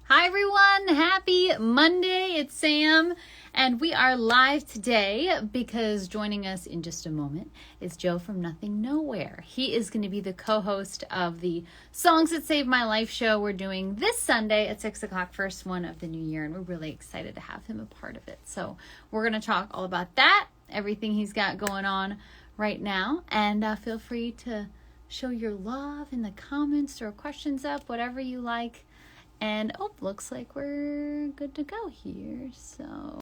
Hi everyone, happy Monday. It's Sam, and we are live today because joining us in just a moment is Joe from Nothing Nowhere. He is going to be the co-host of the Songs That Saved My Life show we're doing this Sunday at 6 o'clock, first one of the new year, and we're really excited to have him a part of it. So we're going to talk all about that, everything he's got going on right now, and feel free to show your love in the comments, throw questions up, whatever you like. And looks like we're good to go here. So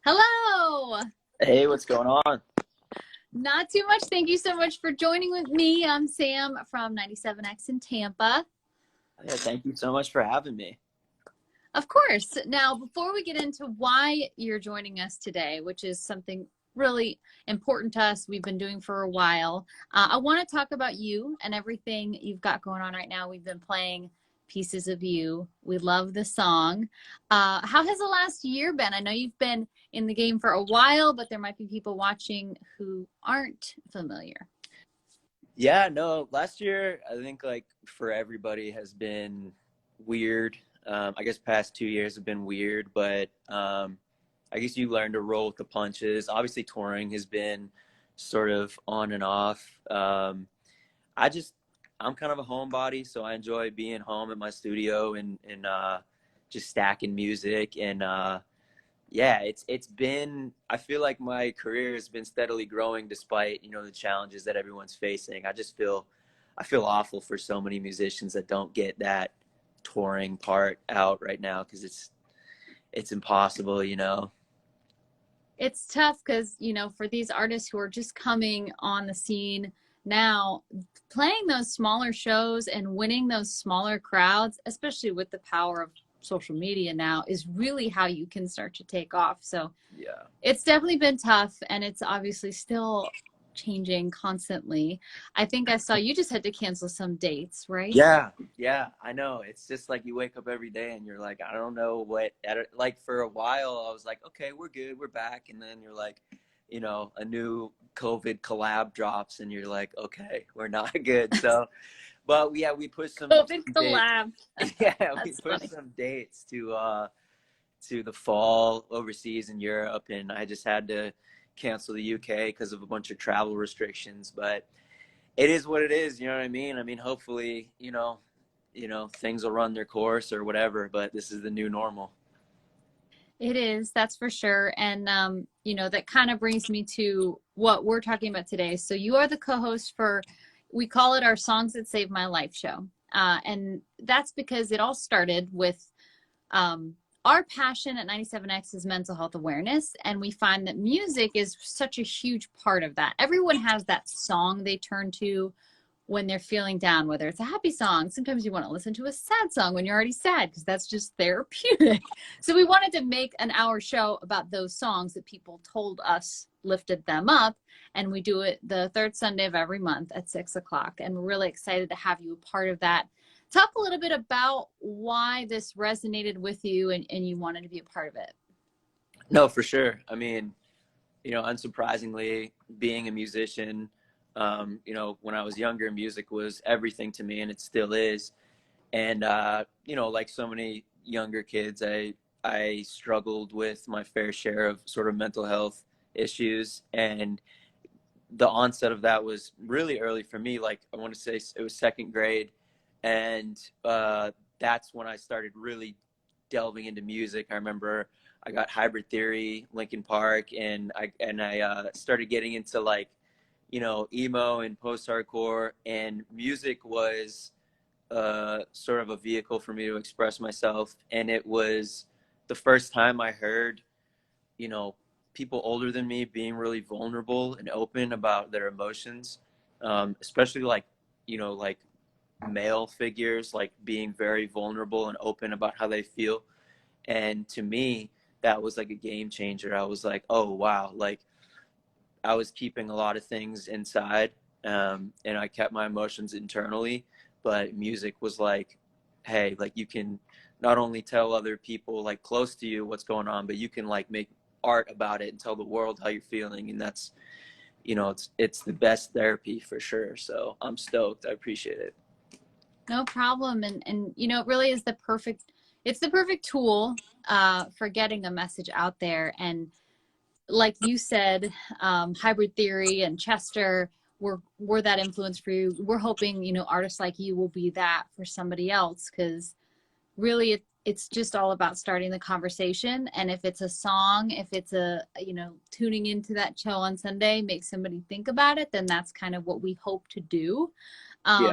hello. Hey, what's going on? Not too much. Thank you so much for joining with me. I'm Sam from 97X in Tampa. Yeah, thank you so much for having me. Of course. Now, before we get into why you're joining us today, which is something really important to us, we've been doing for a while, I want to talk about you and everything you've got going on right now. We've been playing Pieces of You. We love the song. How has the last year been? I know you've been in the game for a while, but there might be people watching who aren't familiar. Yeah, no, last year, I think like for everybody has been weird. I guess past 2 years have been weird, but I guess you learn to roll with the punches. Obviously, touring has been sort of on and off. I just, I'm kind of a homebody, so I enjoy being home at my studio and just stacking music. And yeah, it's been, I feel like my career has been steadily growing despite, the challenges that everyone's facing. I feel awful for so many musicians that don't get that touring part out right now because it's impossible. It's tough because, for these artists who are just coming on the scene now, playing those smaller shows and winning those smaller crowds, especially with the power of social media now, is really how you can start to take off. So Yeah. it's definitely been tough, and it's obviously still changing constantly. I think I saw you just had to cancel some dates, right? Yeah, I know. It's just like you wake up every day and you're like, I don't know what, like for a while, I was like, okay, we're good, we're back. And then you're like, a new COVID collab drops and you're like, okay, we're not good. So, but yeah, we pushed some COVID dates. collab. Yeah, we That's pushed funny. some dates to the fall overseas in Europe, and I just had to cancel the UK because of a bunch of travel restrictions. But it is what it is, you know what I mean? I mean, hopefully, things will run their course or whatever, but this is the new normal. It is, that's for sure. And, that kind of brings me to what we're talking about today. So you are the co-host for, we call it our Songs That Save My Life show. And that's because it all started with our passion at 97X is mental health awareness. And we find that music is such a huge part of that. Everyone has that song they turn to when they're feeling down, whether it's a happy song. Sometimes you want to listen to a sad song when you're already sad because that's just therapeutic. So we wanted to make an hour show about those songs that people told us lifted them up. And we do it the third Sunday of every month at 6 o'clock. And we're really excited to have you a part of that. Talk a little bit about why this resonated with you and you wanted to be a part of it. No, for sure. I mean, unsurprisingly, being a musician, when I was younger, music was everything to me, and it still is. And like so many younger kids, I struggled with my fair share of sort of mental health issues, and the onset of that was really early for me. Like I want to say it was second grade, and that's when I started really delving into music. I remember I got Hybrid Theory, Linkin Park, and I started getting into like emo and post-hardcore, and music was sort of a vehicle for me to express myself. And it was the first time I heard, people older than me being really vulnerable and open about their emotions, especially like male figures, like being very vulnerable and open about how they feel. And to me, that was like a game changer. I was like, oh, wow. Like I was keeping a lot of things inside, and I kept my emotions internally, but music was like, hey, like you can not only tell other people like close to you what's going on, but you can like make art about it and tell the world how you're feeling. And that's, you know, it's the best therapy for sure. So I'm stoked. I appreciate it. No problem. And you know, it really is it's the perfect tool for getting a message out there. And like you said, Hybrid Theory and Chester were that influence for you. We're hoping, you know, artists like you will be that for somebody else, because really it's just all about starting the conversation. And if it's a song, if it's a, you know, tuning into that show on Sunday, make somebody think about it, then that's kind of what we hope to do. Yeah.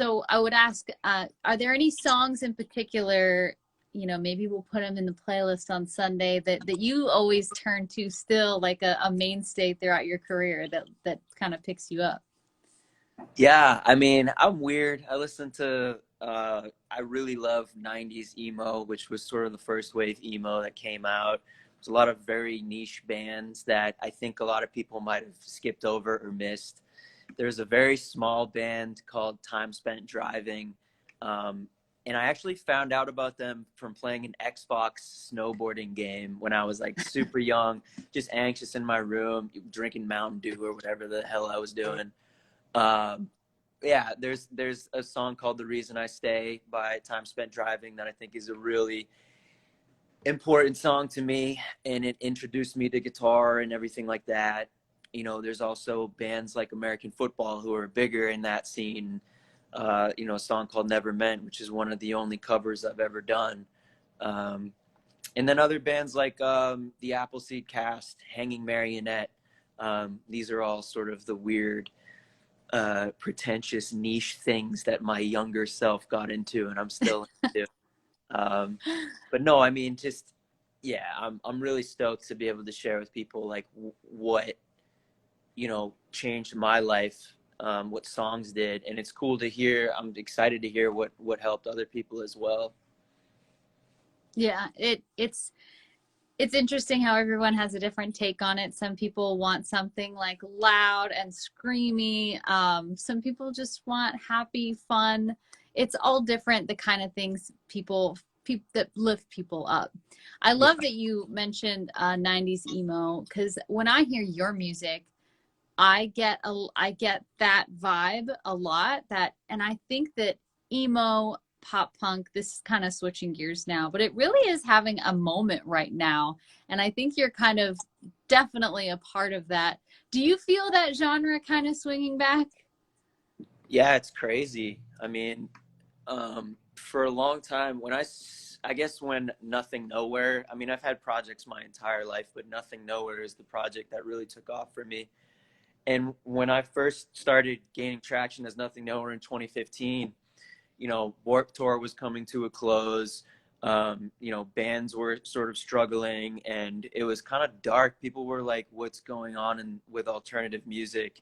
So I would ask, are there any songs in particular, you know, maybe we'll put them in the playlist on Sunday that you always turn to still, like a mainstay throughout your career that kind of picks you up? Yeah, I mean, I'm weird. I listen to I really love 90s emo, which was sort of the first wave emo that came out. There's a lot of very niche bands that I think a lot of people might have skipped over or missed. There's a very small band called Time Spent Driving. And I actually found out about them from playing an Xbox snowboarding game when I was like super young, just anxious in my room, drinking Mountain Dew or whatever the hell I was doing. Yeah, there's a song called The Reason I Stay by Time Spent Driving that I think is a really important song to me, and it introduced me to guitar and everything like that. You know, there's also bands like American Football who are bigger in that scene. You know, a song called Never Meant, which is one of the only covers I've ever done. And then other bands like the Appleseed Cast, Hanging Marionette. These are all sort of the weird, pretentious niche things that my younger self got into and I'm still into. But no, I mean, just, yeah, I'm really stoked to be able to share with people like what, you know, changed my life, what songs did. And it's cool to hear. I'm excited to hear what helped other people as well. Yeah, it's interesting how everyone has a different take on it. Some people want something like loud and screamy. Some people just want happy, fun. It's all different, the kind of things people that lift people up. I love that you mentioned 90s emo, because when I hear your music, I get that vibe a lot. And I think that emo, pop punk, this is kind of switching gears now, but it really is having a moment right now. And I think you're kind of definitely a part of that. Do you feel that genre kind of swinging back? Yeah, it's crazy. I mean, for a long time, I guess when Nothing Nowhere, I mean, I've had projects my entire life, but Nothing Nowhere is the project that really took off for me. And when I first started gaining traction as Nothing Nowhere in 2015, you know, Warped Tour was coming to a close. You know, bands were sort of struggling and it was kind of dark. People were like, what's going on with alternative music?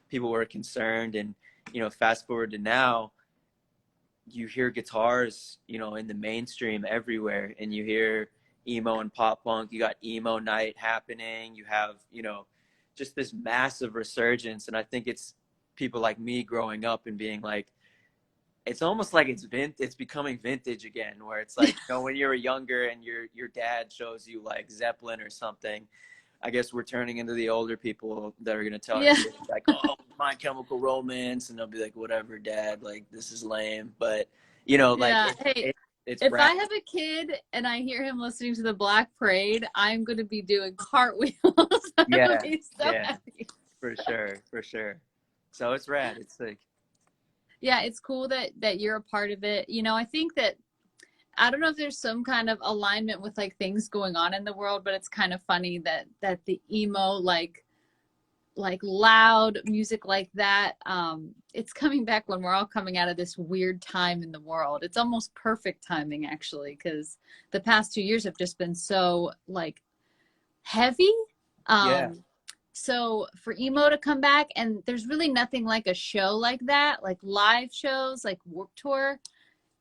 People were concerned. And, you know, fast forward to now, you hear guitars, you know, in the mainstream everywhere, and you hear emo and pop punk. You got emo night happening. You have, you know, just this massive resurgence. And I think it's people like me growing up and being like, it's almost like it's becoming vintage again, where it's like, you know, when you were younger and your dad shows you like Zeppelin or something, I guess we're turning into the older people that are going to tell you like, oh, My Chemical Romance. And they'll be like, whatever, dad, like, this is lame. But, you know, like, Yeah. Hey, it's if rap. I have a kid and I hear him listening to the Black Parade, I'm going to be doing cartwheels. Yeah. I'll be so Yeah, happy. for sure. For sure. So it's rad. It's like, Yeah, it's cool that you're a part of it. You know, I think that, I don't know if there's some kind of alignment with like things going on in the world, but it's kind of funny that the emo, like loud music like that, it's coming back when we're all coming out of this weird time in the world. It's almost perfect timing, actually, because the past 2 years have just been so like heavy. yeah. So for emo to come back, and there's really nothing like a show like that, like live shows like Warped Tour.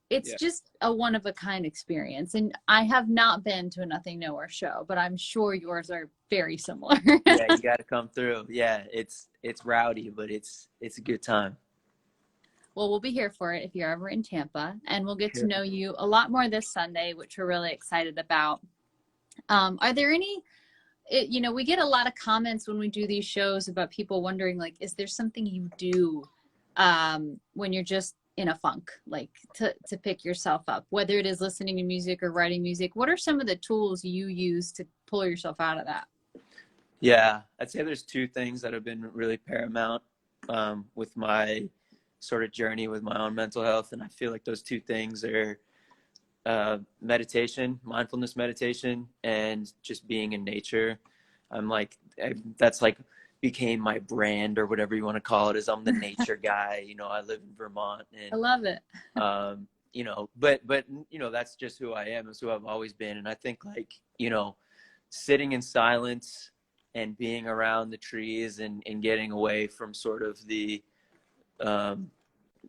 It's Yeah. just a one of a kind experience. And I have not been to a Nothing Nowhere show, but I'm sure yours are very similar. Yeah, you got to come through. Yeah, it's rowdy, but it's a good time. Well, we'll be here for it if you're ever in Tampa, and we'll get to Sure. know you a lot more this Sunday, which we're really excited about. Are there any, you know, we get a lot of comments when we do these shows about people wondering, like, is there something you do when you're just in a funk, like to pick yourself up, whether it is listening to music or writing music? What are some of the tools you use to pull yourself out of that? Yeah, I'd say there's two things that have been really paramount with my sort of journey with my own mental health. And I feel like those two things are meditation, mindfulness meditation, and just being in nature. I'm like, that's like became my brand or whatever you want to call it, is I'm the nature guy. You know, I live in Vermont, and I love it. you know, but you know, that's just who I am. It's who I've always been. And I think, like, you know, sitting in silence and being around the trees and getting away from sort of the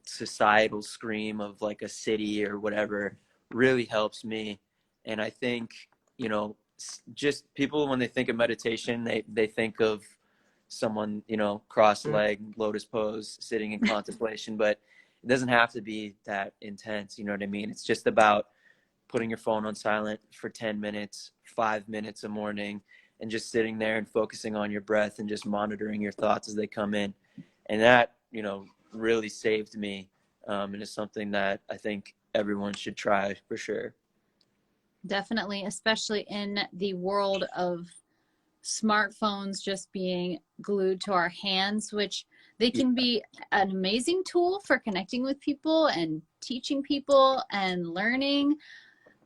societal scream of like a city or whatever really helps me. And I think, you know, just people, when they think of meditation, they think of someone, you know, cross-legged, lotus pose, sitting in contemplation, but it doesn't have to be that intense. You know what I mean? It's just about putting your phone on silent for 10 minutes, 5 minutes a morning, and just sitting there and focusing on your breath and just monitoring your thoughts as they come in. And that, you know, really saved me. And it's something that I think everyone should try for sure. Definitely, especially in the world of smartphones just being glued to our hands, which they can be an amazing tool for connecting with people and teaching people and learning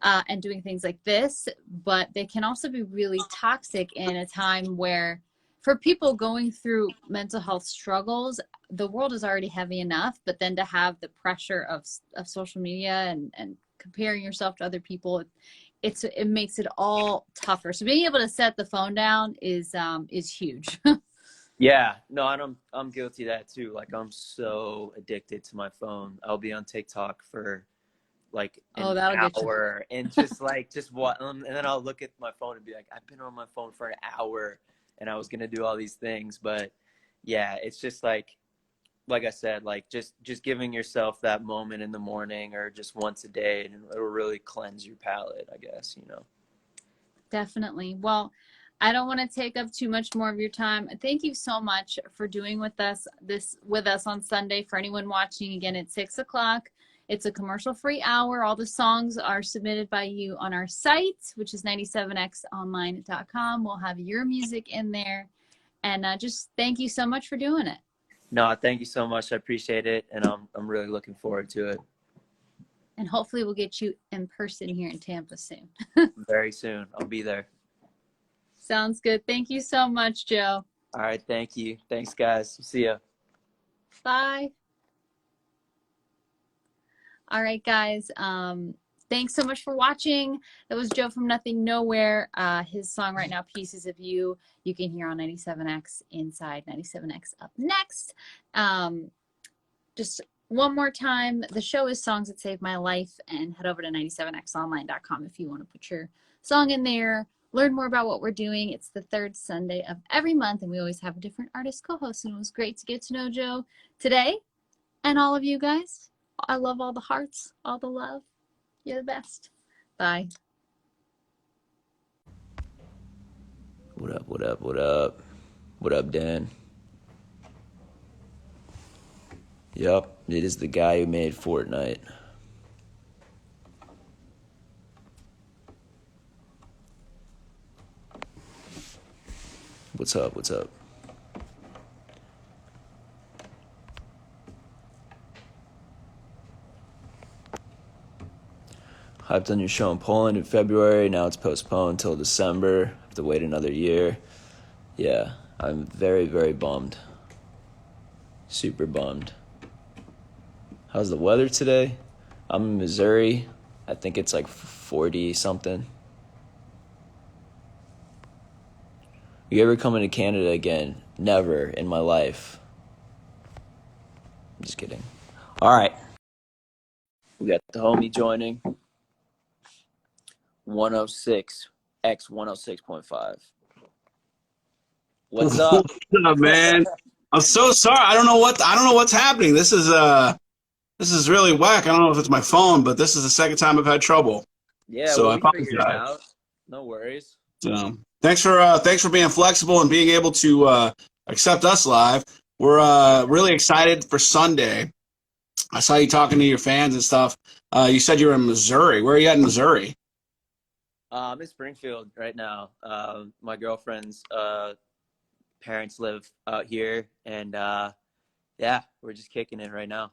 and doing things like this, but they can also be really toxic in a time where, for people going through mental health struggles, the world is already heavy enough, but then to have the pressure of social media and comparing yourself to other people, it makes it all tougher. So being able to set the phone down is huge. Yeah, no, and I'm guilty of that too. Like, I'm so addicted to my phone. I'll be on TikTok for like an hour and just like what, and then I'll look at my phone and be like, I've been on my phone for an hour and I was gonna do all these things. But yeah, it's just like I said, like just giving yourself that moment in the morning or just once a day, and it'll really cleanse your palate, I guess, you know. Definitely. Well, I don't want to take up too much more of your time. Thank you so much for doing with us on Sunday. For anyone watching, again, at 6 o'clock. It's a commercial-free hour. All the songs are submitted by you on our site, which is 97xonline.com. We'll have your music in there. And just thank you so much for doing it. No, thank you so much. I appreciate it. And I'm really looking forward to it. And hopefully we'll get you in person here in Tampa soon. Very soon. I'll be there. Sounds good. Thank you so much, Joe. All right. Thank you. Thanks, guys. See ya. Bye. All right, guys. Thanks so much for watching. That was Joe from Nothing Nowhere. His song right now, Pieces of You, you can hear on 97X Inside, 97X Up Next. Just one more time, the show is Songs That Saved My Life, and head over to 97xonline.com if you want to put your song in there, learn more about what we're doing. It's the third Sunday of every month, and we always have a different artist co-host, and it was great to get to know Joe today and all of you guys. I love all the hearts, all the love. You're the best. Bye. What up, what up, what up? What up, Dan? Yup, it is the guy who made Fortnite. What's up, what's up? Hyped on your show in Poland in February. Now it's postponed until December. Have to wait another year. Yeah, I'm very, very bummed. Super bummed. How's the weather today? I'm in Missouri. I think it's like 40 something. You ever coming to Canada again? Never in my life. I'm just kidding. All right. We got the homie joining. 106, X106.5. What's up? What's up, man? I'm so sorry. I don't know what's happening. This is really whack. I don't know if it's my phone, but this is the second time I've had trouble. Yeah, so well, I we figured it apologize. out. No worries. So Thanks for being flexible and being able to accept us live. We're really excited for Sunday. I saw you talking to your fans and stuff. You said you were in Missouri. Where are you at in Missouri? I'm in Springfield right now. My girlfriend's parents live out here, and yeah, we're just kicking it right now.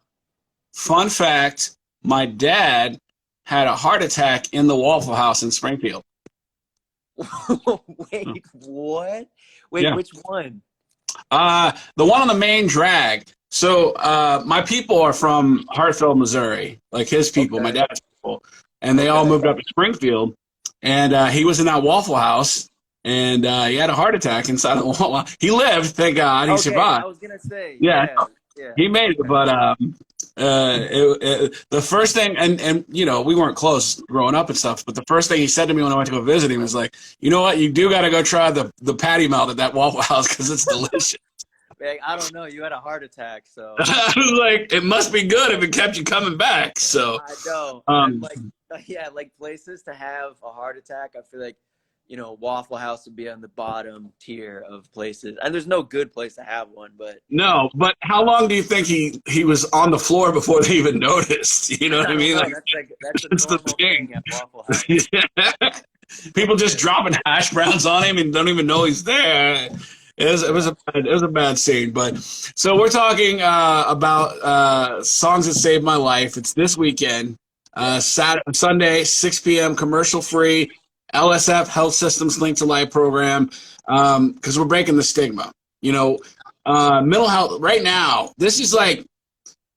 Fun fact, my dad had a heart attack in the Waffle House in Springfield. Wait, what? Wait, Yeah. which one? The one on the main drag. So my people are from Hartford, Missouri, like his people, my Okay. dad's people, and they all Okay. moved up to Springfield. And he was in that Waffle House, and he had a heart attack inside of the Waffle House. He lived, thank God, he Okay, survived. I was gonna say, Yeah, yeah, yeah. he made it, Okay. but the first thing, and you know, we weren't close growing up and stuff, but the first thing he said to me when I went to go visit him was like, you know what, you do got to go try the patty melt at that Waffle House because it's delicious. Like, I don't know. You had a heart attack, so I was like, it must be good if it kept you coming back. So, I know. I'm um, like, yeah, like places to have a heart attack. I feel like, Waffle House would be on the bottom tier of places, and there's no good place to have one. But no, but how long do you think he was on the floor before they even noticed? You know what I I don't mean? know. Like, That's a that's the normal thing. thing at Waffle House. People just dropping hash browns on him and don't even know he's there. It was a bad scene. But so we're talking about songs that saved my life. It's this weekend, Sunday, 6 p.m. commercial free. LSF Health Systems Linked to Life program, because we're breaking the stigma. Mental health right now. This is like,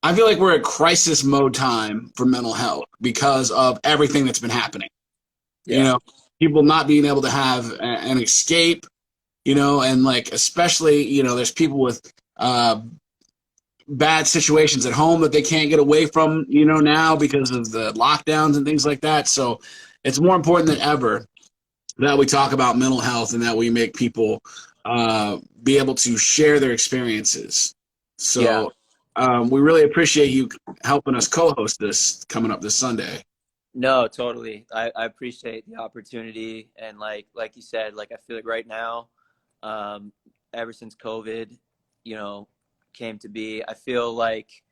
I feel like we're at crisis mode time for mental health because of everything that's been happening. Yeah. People not being able to have an escape, and like, especially, there's people with bad situations at home that they can't get away from, now because of the lockdowns and things like that. So it's more important than ever that we talk about mental health and that we make people be able to share their experiences. Yeah. So we really appreciate you helping us co-host this coming up this Sunday. No, totally. I appreciate the opportunity, and like you said, like I feel like right now, ever since COVID, came to be, I feel like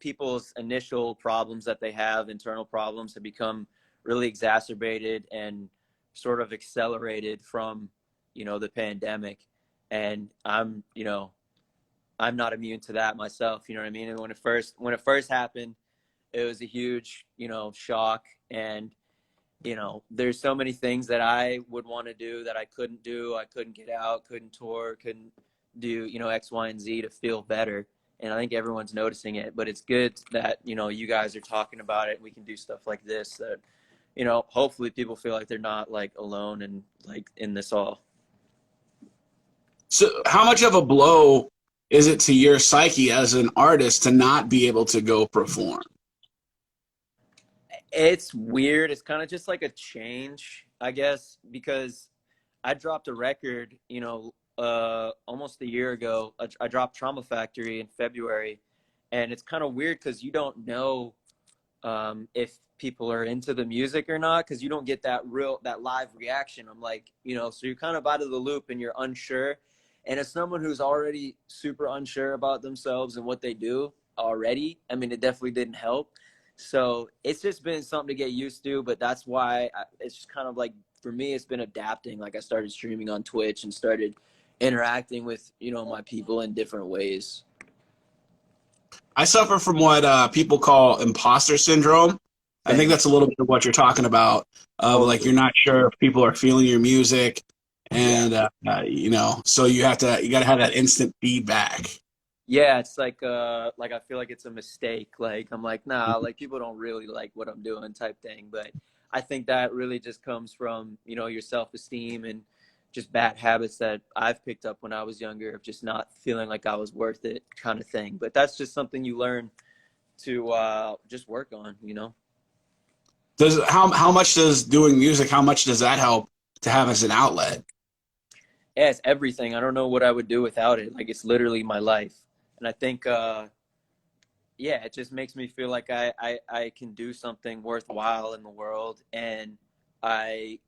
people's initial problems that they have, internal problems, have become really exacerbated and sort of accelerated from, the pandemic. And I'm not immune to that myself. You know what I mean? And when it first happened, it was a huge, shock. And, there's so many things that I would want to do that I couldn't do. I couldn't get out, couldn't tour, couldn't do, X, Y, and Z to feel better. And I think everyone's noticing it, but it's good that, you guys are talking about it. We can do stuff like this that, hopefully people feel like they're not like alone and like in this all. So how much of a blow is it to your psyche as an artist to not be able to go perform? It's weird. It's kind of just like a change, I guess, because I dropped a record, almost a year ago. I dropped Trauma Factory in February, and it's kind of weird because you don't know if people are into the music or not, because you don't get that live reaction. I'm like, so you're kind of out of the loop and you're unsure. And as someone who's already super unsure about themselves and what they do already, I mean, it definitely didn't help. So it's just been something to get used to, but that's why it's just kind of like, for me, it's been adapting. Like I started streaming on Twitch and started interacting with, my people in different ways. I suffer from what people call imposter syndrome. I think that's a little bit of what you're talking about. Like, you're not sure if people are feeling your music, and so you got to have that instant feedback. Yeah, it's like I feel like it's a mistake. Like I'm like, nah, like people don't really like what I'm doing type thing. But I think that really just comes from, your self-esteem and just bad habits that I've picked up when I was younger, of just not feeling like I was worth it kind of thing. But that's just something you learn to just work on, How much does doing music, how much does that help to have as an outlet? Yeah, it's everything. I don't know what I would do without it. Like, it's literally my life. And I think, yeah, it just makes me feel like I can do something worthwhile in the world. And I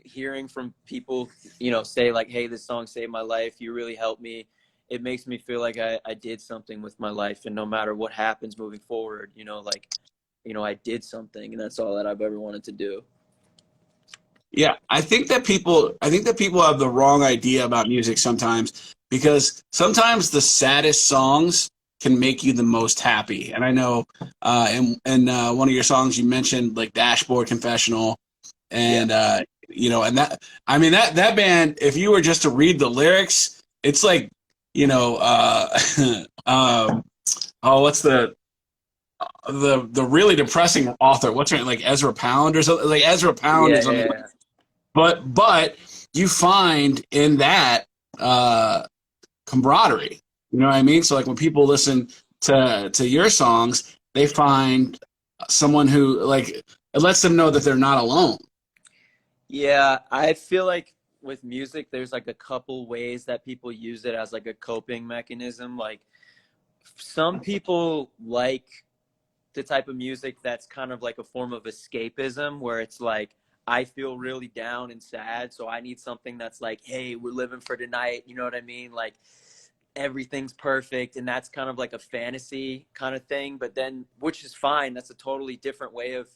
hearing from people, you know, say like, hey, this song saved my life, you really helped me, it makes me feel like I did something with my life. And no matter what happens moving forward, you know, like, you know, I did something, and that's all that I've ever wanted to do. Yeah, I think that people have the wrong idea about music sometimes, because sometimes the saddest songs can make you the most happy. And I know in one of your songs you mentioned like Dashboard Confessional, and you know, and that, I mean, that band, if you were just to read the lyrics, it's like, you know, oh, what's the really depressing author? What's her name? Like Ezra Pound or something? Like Ezra Pound or something. Yeah. But you find in that camaraderie. You know what I mean? So like when people listen to your songs, they find someone who, like, it lets them know that they're not alone. Yeah, I feel like with music, there's like a couple ways that people use it as like a coping mechanism. Like some people like the type of music that's kind of like a form of escapism, where it's like, I feel really down and sad, so I need something that's like, hey, we're living for tonight. You know what I mean? Like everything's perfect, and that's kind of like a fantasy kind of thing. But then, which is fine, that's a totally different way of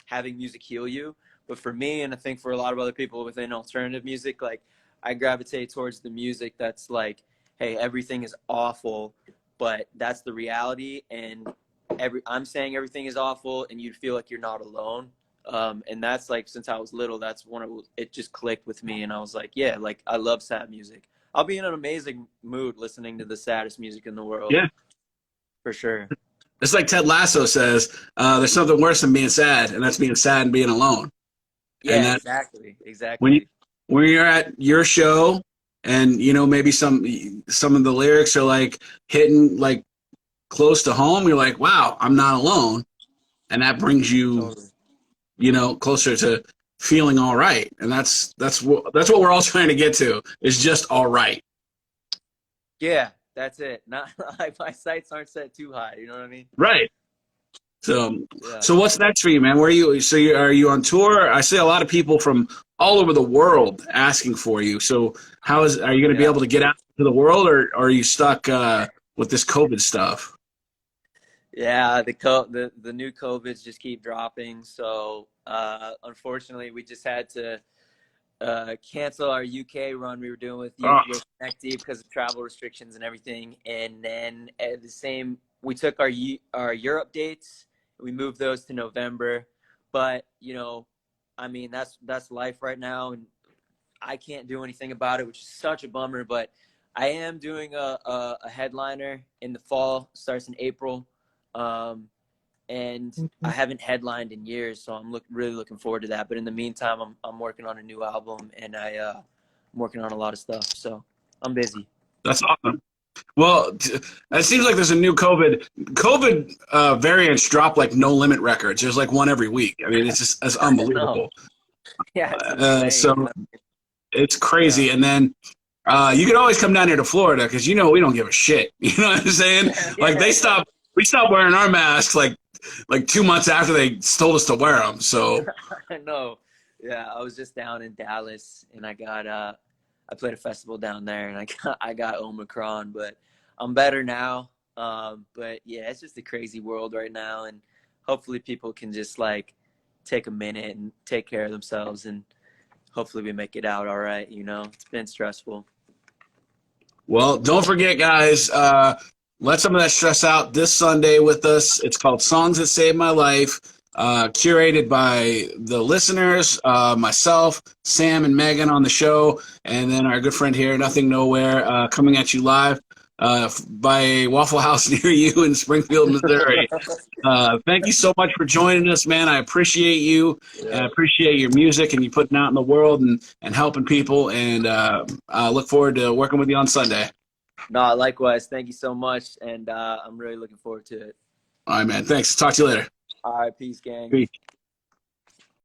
having music heal you. But for me, and I think for a lot of other people within alternative music, like I gravitate towards the music that's like, hey, everything is awful, but that's the reality, and I'm saying everything is awful, and you feel like you're not alone. And that's like, since I was little, that's when it just clicked with me, and I was like, yeah, like I love sad music. I'll be in an amazing mood listening to the saddest music in the world. Yeah, for sure. It's like Ted Lasso says, there's something worse than being sad, and that's being sad and being alone. Yeah, exactly. When you're at your show, and you know, maybe some of the lyrics are like hitting like close to home, you're like, wow, I'm not alone, and that brings you, totally, you know, closer to feeling all right. And that's what we're all trying to get to, is just all right. Yeah, that's it. Not like my sights aren't set too high. You know what I mean? Right. So, So what's next for you, man? Where are you? So are you on tour? I see a lot of people from all over the world asking for you. So are you going to be able to get out to the world, or are you stuck with this COVID stuff? Yeah, the new COVIDs just keep dropping. So unfortunately, we just had to cancel our UK run we were doing with Neck Deep because of travel restrictions and everything. And then at the same, we took our Europe dates, we moved those to November. But you know, I mean, that's life right now, and I can't do anything about it, which is such a bummer. But I am doing a headliner in the fall, starts in April. And I haven't headlined in years, so I'm really looking forward to that. But in the meantime, I'm working on a new album, and I'm working on a lot of stuff, so I'm busy. That's awesome. Well, it seems like there's a new COVID variants drop like No Limit records. There's like one every week. I mean, it's unbelievable. Yeah, so it's crazy. Yeah. And then you can always come down here to Florida, because you know we don't give a shit. You know what I'm saying? Like we stopped wearing our masks like 2 months after they told us to wear them. So I know. Yeah, I was just down in Dallas, and I played a festival down there, and I got Omicron, but I'm better now. But yeah, it's just a crazy world right now, and hopefully people can just like take a minute and take care of themselves, and hopefully we make it out all right. You know, it's been stressful. Well, don't forget, guys, let some of that stress out this Sunday with us. It's called Songs That Saved My Life, curated by the listeners, myself, Sam, and Megan on the show, and then our good friend here, Nothing Nowhere, coming at you live by a Waffle House near you in Springfield, Missouri. Thank you so much for joining us, man. I appreciate you, and I appreciate your music and you putting out in the world and helping people, and I look forward to working with you on Sunday. No, likewise. Thank you so much, and I'm really looking forward to it. All right, man. Thanks. Talk to you later. All right, peace, gang. Peace.